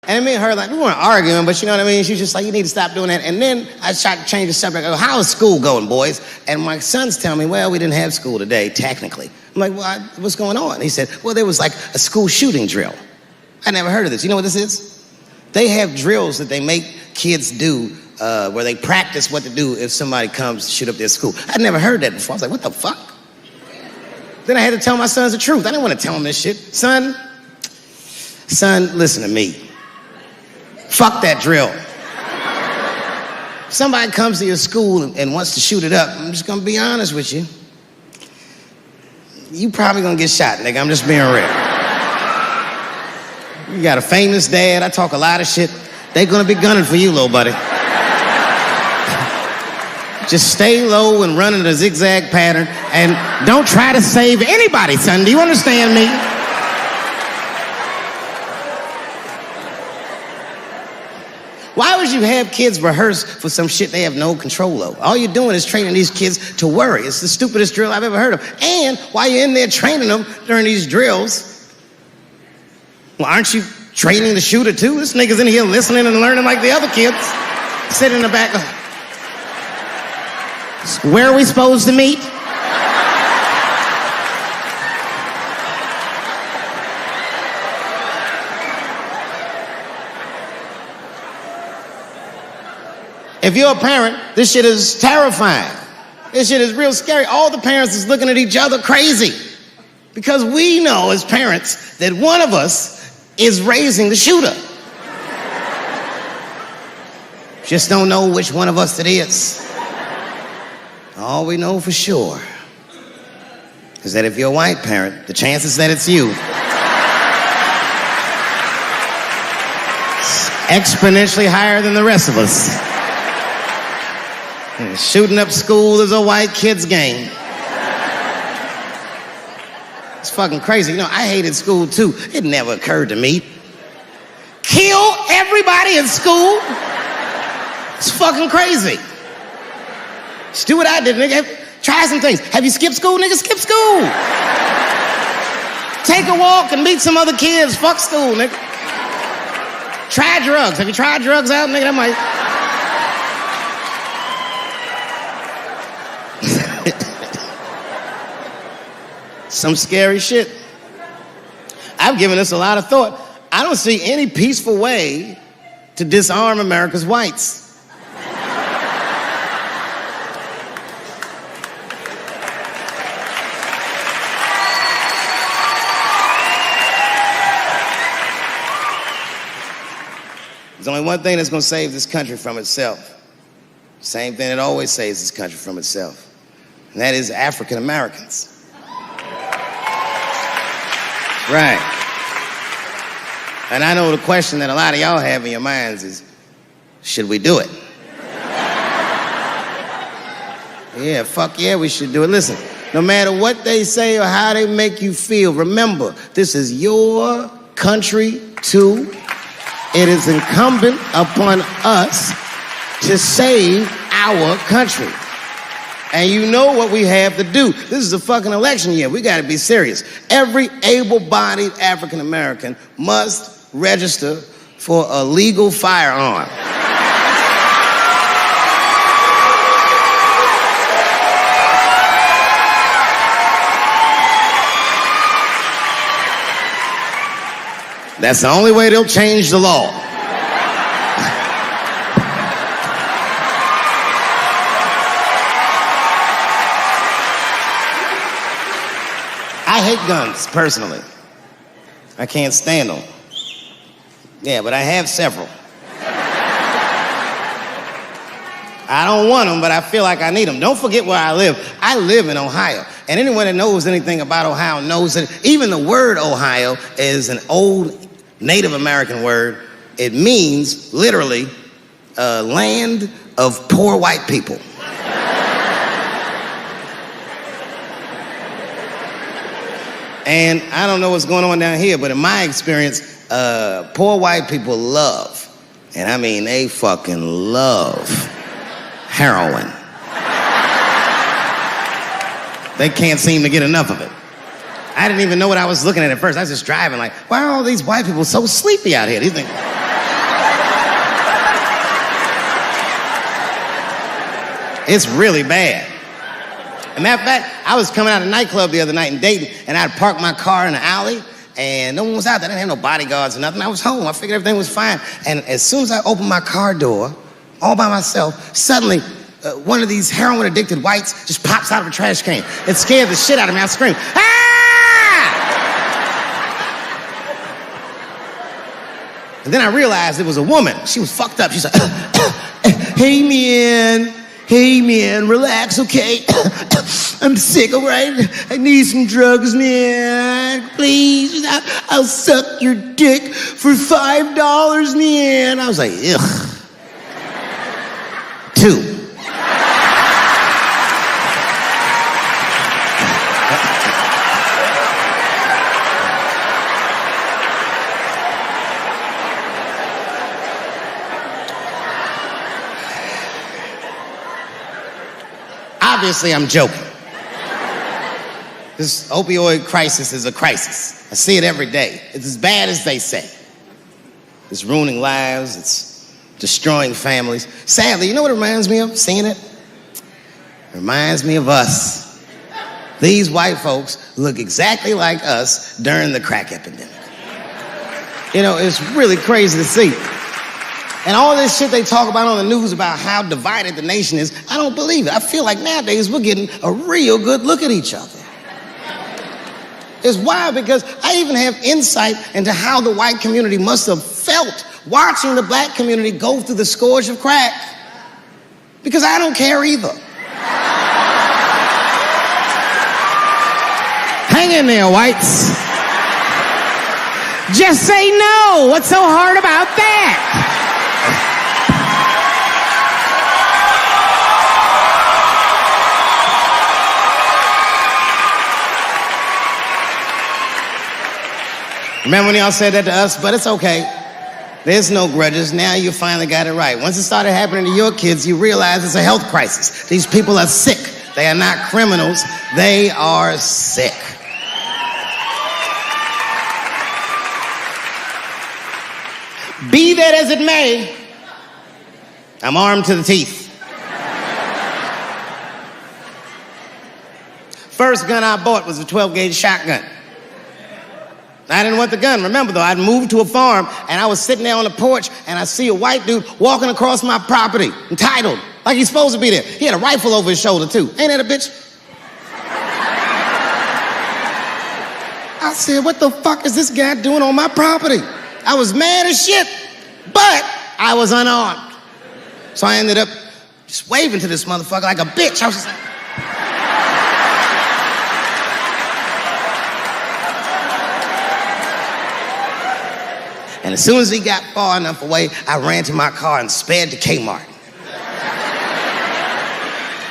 And me and her, like, we weren't arguing, but you know what I mean? She was just like, you need to stop doing that. And then I tried to change the subject. I go, how is school going, boys? And my son's telling me, well, we didn't have school today, technically. I'm like, well, what's going on? He said, well, there was like a school shooting drill. I never heard of this. You know what this is? They have drills that they make kids do where they practice what to do if somebody comes to shoot up their school. I'd never heard that before. I was like, what the fuck? Then I had to tell my sons the truth. I didn't want to tell them this shit. Son, listen to me. Fuck that drill. If somebody comes to your school and wants to shoot it up, I'm just gonna be honest with you. You probably gonna get shot, nigga. I'm just being real. You got a famous dad. I talk a lot of shit. They gonna be gunning for you, little buddy. Just stay low and run in a zigzag pattern and don't try to save anybody, son. Do you understand me? Why would you have kids rehearse for some shit they have no control over? All you're doing is training these kids to worry. It's the stupidest drill I've ever heard of. And while you're in there training them during these drills, well, aren't you training the shooter too? This nigga's in here listening and learning like the other kids. Sitting in the back. Where are we supposed to meet? If you're a parent, this shit is terrifying. This shit is real scary. All the parents is looking at each other crazy. Because we know as parents that one of us is raising the shooter. Just don't know which one of us it is. All we know for sure is that if you're a white parent, the chances that it's you is exponentially higher than the rest of us. Shooting up school is a white kid's game. It's fucking crazy. You know, I hated school too. It never occurred to me. Kill everybody in school? It's fucking crazy. Just do what I did, nigga. Try some things. Have you skipped school, nigga? Skip school. Take a walk and meet some other kids. Fuck school, nigga. Try drugs. Have you tried drugs out, nigga? That might... Some scary shit. I've given this a lot of thought. I don't see any peaceful way to disarm America's whites. There's only one thing that's going to save this country from itself. Same thing that always saves this country from itself. And that is African Americans. Right. And I know the question that a lot of y'all have in your minds is, should we do it? Yeah, fuck yeah, we should do it. Listen, no matter what they say or how they make you feel, remember, this is your country too. It is incumbent upon us to save our country. And you know what we have to do. This is a fucking election year. We gotta be serious. Every able-bodied African-American must register for a legal firearm. That's the only way they'll change the law. I hate guns, personally. I can't stand them. Yeah, but I have several. I don't want them, but I feel like I need them. Don't forget where I live. I live in Ohio. And anyone that knows anything about Ohio knows that even the word Ohio is an old Native American word. It means, literally, land of poor white people. And I don't know what's going on down here, but in my experience, poor white people love, and I mean they fucking love, heroin. They can't seem to get enough of it. I didn't even know what I was looking at first. I was just driving like, why are all these white people so sleepy out here? Do you think? It's really bad. As a matter of fact, I was coming out of a nightclub the other night in Dayton, and I'd parked my car in the alley, and no one was out there. I didn't have no bodyguards or nothing. I was home. I figured everything was fine. And as soon as I opened my car door, all by myself, suddenly one of these heroin-addicted whites just pops out of a trash can. It scared the shit out of me. I screamed, "Ah!" And then I realized it was a woman. She was fucked up. She's like, "Hey, man. Hey, man, relax, okay? I'm sick, all right? I need some drugs, man. Please, I'll suck your dick for $5, man." I was like, ugh. 2. Obviously, I'm joking. This opioid crisis is a crisis. I see it every day. It's as bad as they say. It's ruining lives. It's destroying families. Sadly, you know what it reminds me of, seeing it? It reminds me of us. These white folks look exactly like us during the crack epidemic. You know, it's really crazy to see. And all this shit they talk about on the news about how divided the nation is, I don't believe it. I feel like nowadays we're getting a real good look at each other. It's wild because I even have insight into how the white community must have felt watching the black community go through the scourge of crack. Because I don't care either. Hang in there, whites. Just say no. What's so hard about that? Remember when y'all said that to us? But it's okay. There's no grudges. Now you finally got it right. Once it started happening to your kids, you realize it's a health crisis. These people are sick. They are not criminals. They are sick. Be that as it may, I'm armed to the teeth. First gun I bought was a 12-gauge shotgun. I didn't want the gun. Remember, though, I'd moved to a farm, and I was sitting there on the porch, and I see a white dude walking across my property, entitled, like he's supposed to be there. He had a rifle over his shoulder, too. Ain't that a bitch? I said, what the fuck is this guy doing on my property? I was mad as shit, but I was unarmed. So I ended up just waving to this motherfucker like a bitch. I was just like... And as soon as he got far enough away, I ran to my car and sped to Kmart.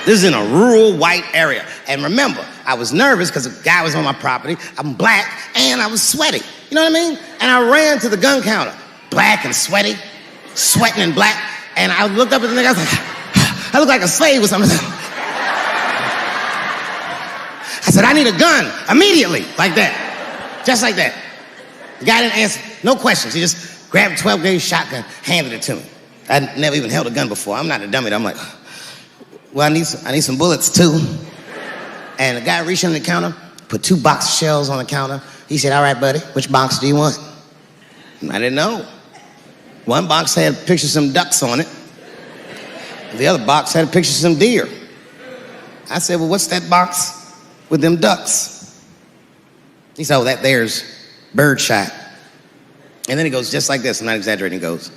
This is in a rural white area. And remember, I was nervous because the guy was on my property. I'm black and I was sweaty. You know what I mean? And I ran to the gun counter, black and sweaty, sweating and black. And I looked up at the nigga, I was like, I look like a slave or something. I said, I need a gun immediately, like that, just like that. The guy didn't answer, no questions. He just grabbed a 12-gauge shotgun, handed it to me. I'd never even held a gun before. I'm not a dummy. I'm like, well, I need some bullets too. And the guy reached under the counter, put 2 box shells on the counter. He said, all right, buddy, which box do you want? And I didn't know. One box had a picture of some ducks on it. The other box had a picture of some deer. I said, well, what's that box with them ducks? He said, oh, that there's birdshot. And then he goes just like this, I'm not exaggerating, he goes,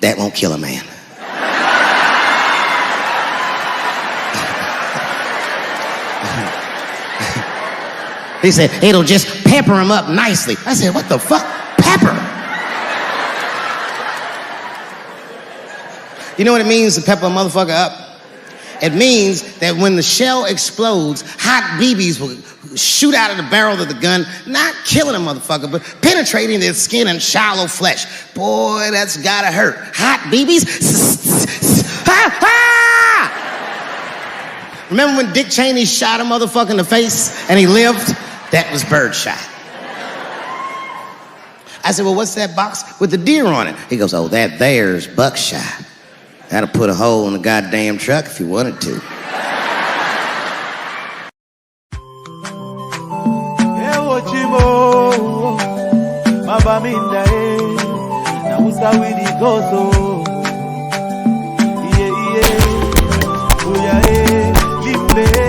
that won't kill a man. He said, it'll just pepper him up nicely. I said, what the fuck? Pepper? You know what it means to pepper a motherfucker up? It means that when the shell explodes, hot BBs will shoot out of the barrel of the gun, not killing a motherfucker, but penetrating their skin and shallow flesh. Boy, that's gotta hurt. Hot BBs? Ha, ha! Remember when Dick Cheney shot a motherfucker in the face and he lived? That was birdshot. I said, well, what's that box with the deer on it? He goes, oh, that there's buckshot. That'll put a hole in the goddamn truck if you wanted to. Lirik.